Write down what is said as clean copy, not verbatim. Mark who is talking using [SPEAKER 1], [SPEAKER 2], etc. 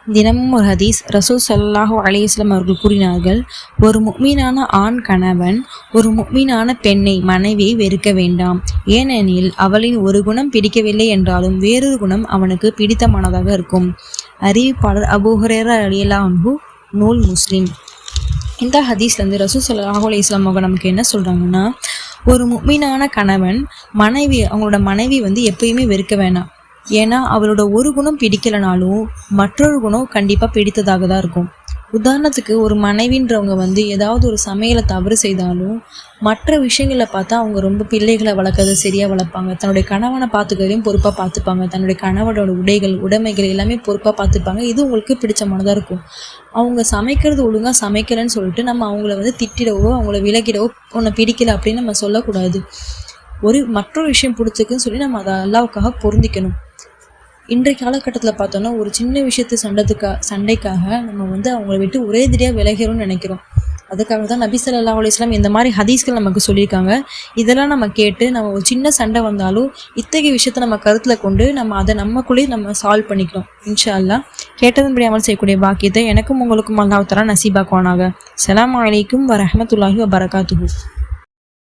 [SPEAKER 1] தினமும் ஒரு ஹதீஸ். ரசூல் ஸல்லல்லாஹு அலைஹி வஸல்லம் அவர்கள் கூறினார்கள், ஒரு முஃமினான ஆண் கணவன் ஒரு முஃமினான பெண்ணை மனைவியை வெறுக்க வேண்டாம். ஏனெனில் அவளின் ஒரு குணம் பிடிக்கவில்லை என்றாலும் வேறொரு குணம் அவனுக்கு பிடித்தமானதாக இருக்கும். அறிவிப்பாளர் அபூ ஹுரைரா ரலியல்லாஹு அன்ஹு, நூல் முஸ்லிம். இந்த ஹதீஸ்லேருந்து ரசூல் ஸல்லல்லாஹு அலைஹி வஸல்லம் அவங்க நமக்கு என்ன சொல்கிறாங்கன்னா, ஒரு முஃமினான கணவன் அவங்களோட மனைவி எப்பயுமே வெறுக்க வேணாம். ஏன்னா அவளோட ஒரு குணம் பிடிக்கலனாலும் மற்றொரு குணம் கண்டிப்பாக பிடித்ததாக தான் இருக்கும். உதாரணத்துக்கு ஒரு மனைவின்றவங்க ஏதாவது ஒரு சமையலை தவறு செய்தாலும் மற்ற விஷயங்களில் பார்த்தா அவங்க ரொம்ப பிள்ளைகளை வளர்க்கறதை சரியாக வளர்ப்பாங்க. தன்னுடைய கணவனை பார்த்துக்கிறதையும் பொறுப்பாக பார்த்துப்பாங்க. தன்னுடைய கணவனோட உடைமைகள் எல்லாமே பொறுப்பாக பார்த்துப்பாங்க. இது உங்களுக்கு பிடிச்சமானதாக இருக்கும். அவங்க சமைக்கிறது ஒழுங்காக சமைக்கலைன்னு சொல்லிட்டு நம்ம அவங்கள திட்டிடவோ அவங்கள விலகிடவோ உன்னை பிடிக்கல அப்படின்னு நம்ம சொல்லக்கூடாது. மற்றொரு விஷயம் பிடிச்சிருக்குன்னு சொல்லி நம்ம அதை அல்லாஹ்வுக்காக பொருந்திக்கணும். இன்றைய காலகட்டத்தில் பார்த்தோன்னா ஒரு சின்ன விஷயத்து சண்டைக்காக நம்ம அவங்கள விட்டு ஒரே திடீராக விலகிறோம்னு நினைக்கிறோம். அதுக்காக தான் நபி ஸல்லல்லாஹு அலைஹி வஸல்லம் இந்த மாதிரி ஹதீஸ்கள் நமக்கு சொல்லியிருக்காங்க. இதெல்லாம் நம்ம கேட்டு நம்ம ஒரு சின்ன சண்டை வந்தாலும் இத்தகைய விஷயத்தை நம்ம கருத்தில் கொண்டு நம்ம அதை நமக்குள்ளேயே நம்ம சால்வ் பண்ணிக்கணும். இன்ஷா அல்லாஹ். கேட்டதன்படி அமல் செய்யக்கூடிய பாக்கியத்தை எனக்கும் உங்களுக்கும் அல்லாஹ் தஆலா நசீபாக்குவானாக. ஸலாமு அலைக்கும் வரஹ்மத்துல்லாஹி வபரகாத்துஹு.